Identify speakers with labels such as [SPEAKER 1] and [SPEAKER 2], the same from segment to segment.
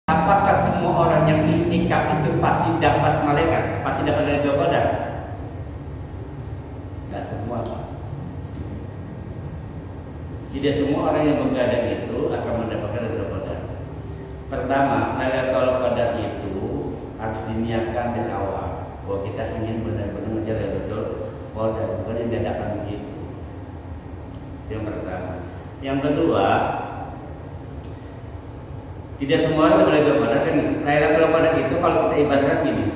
[SPEAKER 1] Apakah semua orang yang iktikaf itu pasti dapat malaikat, pasti dapat Lailatul Qadar? Tidak semua. Tidak semua orang yang begadang itu akan mendapatkan Lailatul Qadar. Pertama, Lailatul Qadar itu harus diniatkan dari awal bahwa kita ingin benar-benar mengejar Lailatul Qadar, bukan dadakan begitu. Yang pertama. Yang kedua, tidak semua orang Lailatul Qadar. Lailatul Qadar itu kalau kita ibaratkan gini,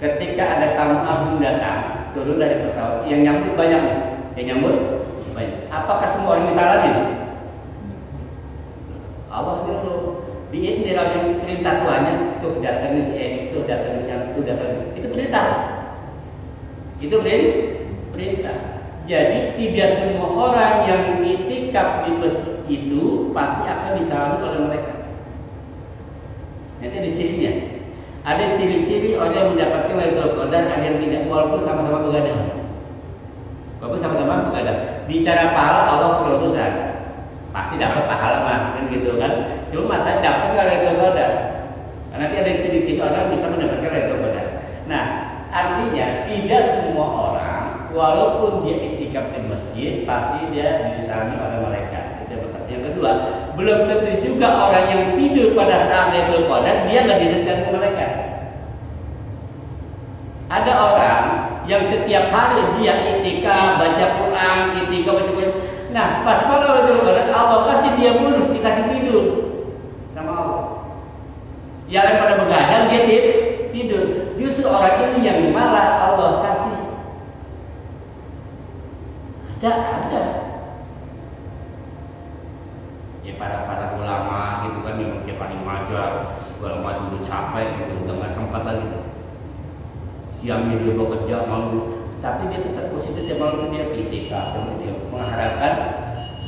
[SPEAKER 1] ketika ada tamu agung datang turun dari pesawat, yang nyambut banyak nih, yang nyambut banyak. Apakah semua orang disalahin? Allah dulu di dalam perintah Tuhannya, tuh datang si ini, tuh datang si itu, datang itu perintah. Itu perintah. Jadi tidak semua orang yang iktikaf di masjid itu pasti akan disalami oleh mereka. Nanti ada cirinya. Ada ciri-ciri orang yang mendapatkan Lailatul Qadar, ada yang tidak, walaupun sama-sama begadang. Walaupun sama-sama begadang. Bicara pahala Allah berurusan. Pasti dapat pahala mah, kan gitu kan. Cuma masalah dapat enggak Lailatul Qadar. Nanti ada ciri-ciri orang bisa mendapatkan Lailatul Qadar. Nah, artinya tidak semua orang walaupun dia iktikaf di masjid pasti dia disalami oleh mereka. Itu yang pertama. Yang kedua, belum tentu juga orang yang tidur pada saat Lailatul Qadar dia nggak diganggu malaikat. Ada orang yang setiap hari dia iktikaf, baca Quran, iktikaf baca Quran. Nah, pas pada Lailatul Qadar Allah kasih dia bonus, dikasih tidur sama Allah. Yang lain pada begadang dia tidur. Justru orang ini yang malah Allah kasih. Ada. Ya para ulama gitu kan memang tiap hari ngajar, ulama udah capek gitu, udah nggak sempat lagi. Siangnya dia bekerja malam, tapi dia tetap posisi tiap malam itu dia iktikaf, dia mengharapkan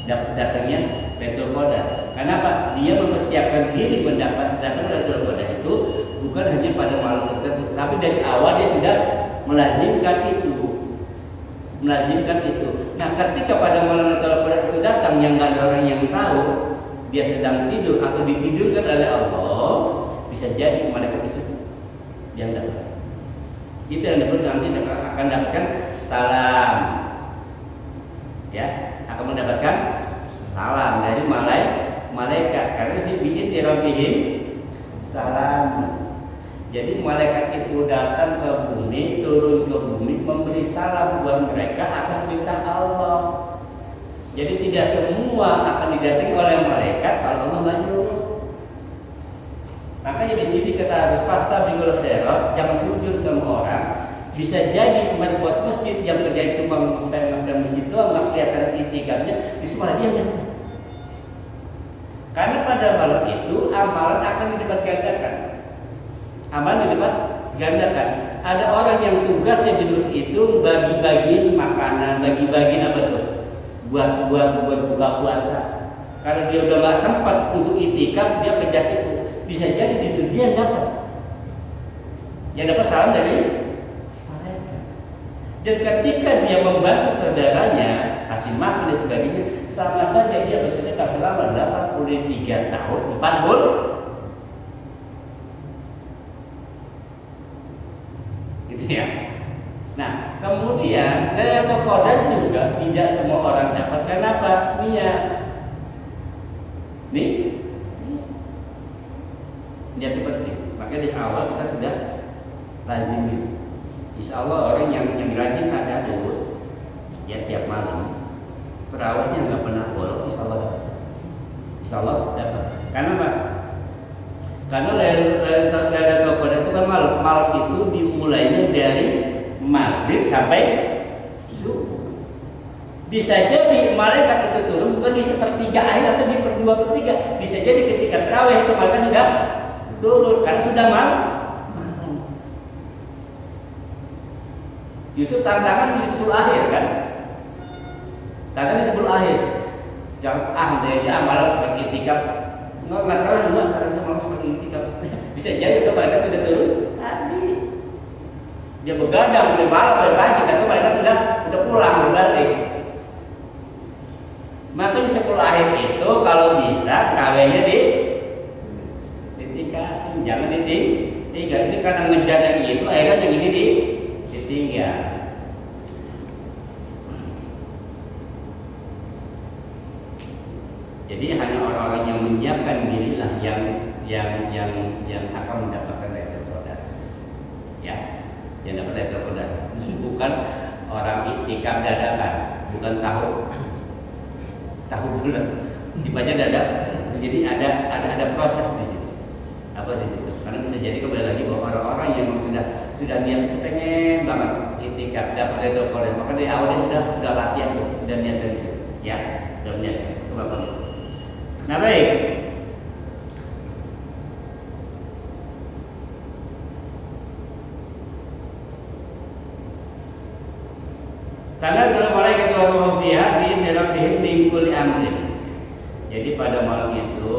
[SPEAKER 1] datangnya Lailatul Qadar. Kenapa? Dia mempersiapkan diri mendapat Lailatul Qadar itu bukan hanya pada malam tertentu, tapi dari awal dia sudah melazimkan itu. Nah, ketika pada malam Lailatul Qadar itu datang yang nggak ada orang yang tahu, dia sedang tidur atau ditidurkan oleh Allah, bisa jadi malaikat itu yang dapat. Itu yang disebut nanti akan mendapatkan salam, ya, akan mendapatkan salam dari malaikat karena si bi'in dirabihim salam. Jadi malaikat itu datang ke bumi, turun ke bumi, memberi salam buat mereka atas perintah Allah. Jadi tidak semua akan didatangi oleh malaikat kalau Allah menyuruh. Makanya di sini kita harus fastabikul khairat, jangan sujud sama orang. Bisa jadi membuat masjid yang kerja cuma ngepel masjid itu nggak kelihatan iktikafnya, di semua dia ngerti. Karena pada malam itu amalan akan dilipat gandakan. Amalan dilipat gandakan. Ada orang yang tugasnya di masjid itu bagi-bagiin makanan, bagi-bagiin apa tuh? Buat buka puasa. Karena dia udah nggak sempat untuk iktikaf, dia kerja itu. Bisa jadi di dia dapat. Yang dapat salam dari malaikat. Dan ketika dia membantu saudaranya, kasih makan dan sebagainya, sama saja dia bersedekah selama 83 tahun, 40. Gitu ya. Nah, kemudian Lailatul Qadar juga tidak semua orang dapat. Kenapa? Niat. Niat itu penting. Makanya di awal kita sudah lazimin. Insya Allah orang yang rajin ada terus, ya tiap malam perawatnya nggak pernah bolong, insya Allah dapat. Insya Allah dapat. Karena apa? Karena Lailatul Qadar itu kan malam itu dimulainya dari maghrib sampai subuh. Bisa jadi malaikat itu turun bukan di sepertiga akhir atau di per-2/3. Bisa jadi ketika tarawih itu malaikat sudah turun karena sudah malam. Justru tantangan di 10 akhir kan? Tantangan di 10 akhir. Jangan dia aja malam seperti iktikaf. Enggak tahu juga karena malam seperti iktikaf. Bisa jadi itu malaikat sudah turun tadi. Dia begadang dari malam dari pagi, tapi malaikat sudah pulang berbalik. Maka di 10 akhir itu kalau bisa kawinnya di jangan ditinggal. Ini karena ngejar yang itu, akhirnya yang ini ditinggal. Jadi hanya orang-orang yang menyiapkan dirilah yang akan mendapatkan Lailatul Qadar. Ya, yang dapat Lailatul Qadar. Bukan orang iktikaf dadakan, bukan tahu bulan. Sifatnya dadak. Jadi ada proses di situ. Apa di situ? Karena bisa jadi kembali lagi bahwa orang-orang yang sudah niat sepengen banget iktikaf dapat Lailatul Qadar, maka dari awalnya sudah latihan tuh, sudah niat dari itu. Ya, sudah niat. Itu bakal itu. Nah baik. Tanazzalul malaikatu wa ruhu fiha bi'izni rabbihim min kulli amrin. Jadi pada malam itu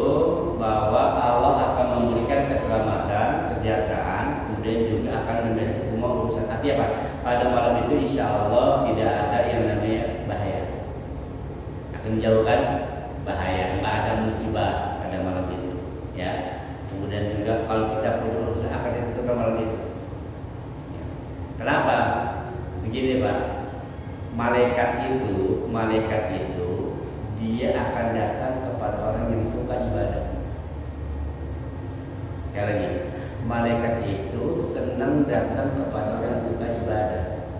[SPEAKER 1] bahwa Allah akan memberikan keselamatan, kesejahteraan, kemudian juga akan membereskan semua urusan. Artinya apa? Pada malam itu insya Allah tidak ada yang namanya bahaya. Akan menjauhkan bahaya, nggak ada musibah pada malam itu. Ya. Kemudian juga kalau kita punya urusan akan ditentukan malam itu. Kenapa? Begini Pak. Malaikat itu dia akan datang kepada orang yang suka ibadah. Sekali lagi, malaikat itu senang datang kepada orang yang suka ibadah.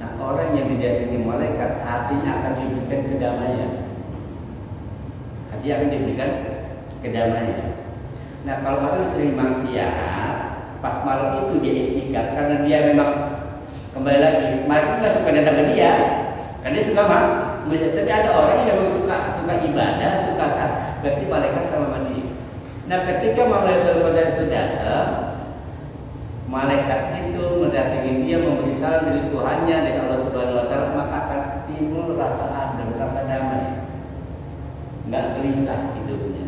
[SPEAKER 1] Nah, orang yang didatangi malaikat hatinya akan diberikan kedamaian. Hati akan diberikan kedamaian. Nah, kalau orang sering maksiat, pas malam itu dia iktikaf karena dia memang kembali lagi, malaikat nggak suka datang ke dia, karena dia suka tapi ada orang yang memang suka ibadah, suka taat, berarti malaikat sama mandi. Nah, ketika Lailatul Qadar itu datang, malaikat itu mendatangi dia, memberi salam dari Tuhannya, dari Allah Subhanahu Wa Taala, maka akan timbul rasa adem, rasa damai, nggak gelisah hidupnya,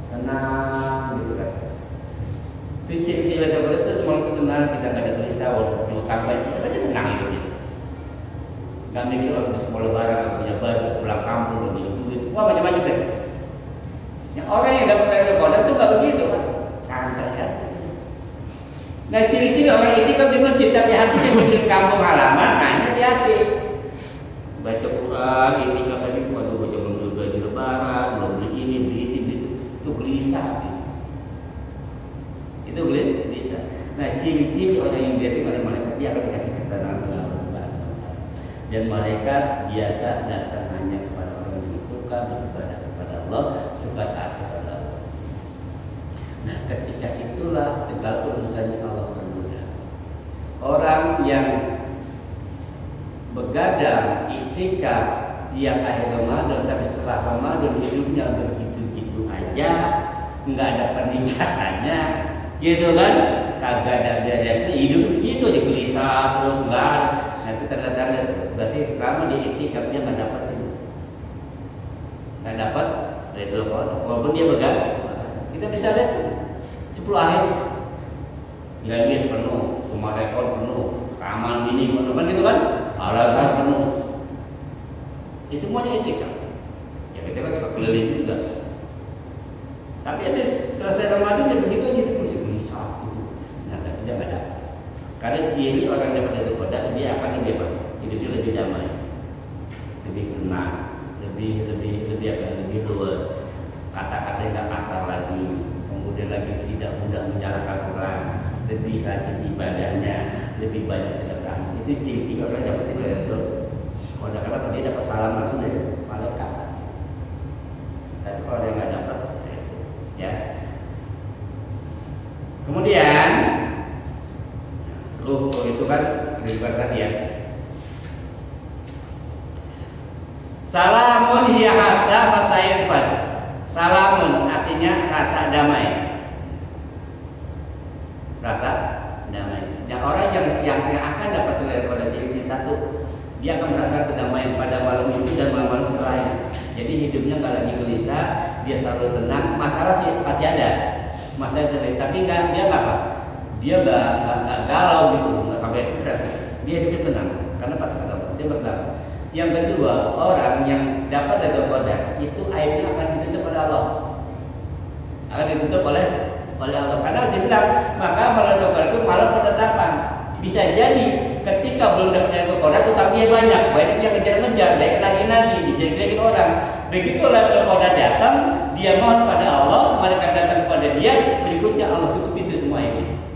[SPEAKER 1] tenang gitu kan. Itu ciri-ciri Lailatul Qadar itu malam itu tenang, kita nggak ada gelisah, walaupun utang baik, kita aja tenang hidupnya. Gak mikir orang bisa mau lebaran, gak punya baju, pulang kampung, gak punya duit, wah macam-macam deh. Yang orang yang dapat Lailatul Qadar itu gak begitu Pak, santai ya. Nah ciri-ciri orang ini kan di masjid tapi hatinya di kampung halaman, nah ini hati-hati. Baca Quran, ini kata ini, waduh baca belum beli baju lebaran, belum beli ini, beli itu gelisah. Itu gelisah. Nah ciri-ciri orang yang didatangi oleh malaikat dia akan dikasih ketenangan oleh Allah Subhanahu. Dan malaikat biasa datang hanya kepada orang yang suka beribadah kepada Allah, suka taat kepada Allah. Nah, ketika itulah segala urusannya Allah permudah. Orang yang begadang iktikaf tiap akhir Ramadan, tapi setelah Ramadan hidupnya begitu-gitu aja, nggak ada peningkatannya, gitu kan? Kagak ada beresnya, hidup begitu aja gelisah terus nggak ada. Nah itu tanda-tanda berarti selama dia iktikaf dia nggak dapat itu, nggak dapat Lailatul Qadar walaupun dia begadang. Kita bisa lihat 10 akhir nilai penuh, semua rekor penuh, kamar ini penuh kan gitu kan, alasan penuh. Semuanya iktikaf. Ya kita kan suka keliling juga. Tapi habis selesai Ramadan dia begitu aja terus gelisah gitu. Nah tidak ada. Karena ciri orang yang dapat Lailatul Qadar dia akan hidupnya lebih damai, lebih tenang, lebih luas. Kata-katanya nggak kasar lagi, kemudian lagi tidak mudah menyalahkan orang, lebih rajin ibadahnya, lebih banyak sedekah. Itu ciri orang yang dapat Lailatul Qadar. Karena dia dapat salam langsung dari malaikat. Tapi kalau dia nggak dapat, ya. Kemudian ruh itu kan kehidupan tadi ya. Salamun hiya hatta mata'il fajr. Salamun artinya rasa damai. Rasa damai. Yang orang yang akan dapat Lailatul Qadar cirinya satu, dia akan merasa kedamaian pada malam itu dan malam-malam setelahnya. Jadi hidupnya nggak lagi gelisah, dia selalu tenang. Masalah sih pasti ada, masalah terjadi, tapi dia nggak apa? Dia nggak galau gitu, nggak sampai stres. Dia hidupnya tenang karena pas ketemu dia bertenang. Yang kedua, orang yang dapat Lailatul Qadar itu aibnya akan ditutup oleh Allah, akan ditutup oleh oleh Allah. Karena saya bilang, maka Lailatul Qadar itu malam penetapan. Bisa jadi ketika belum dapat Lailatul Qadar itu tapi banyak yang ngejar-ngejar, lagi dijelek-jelekin orang. Begitu Lailatul Qadar datang, dia mohon pada Allah, malaikat datang kepada dia, berikutnya Allah tutup pintu semua ini.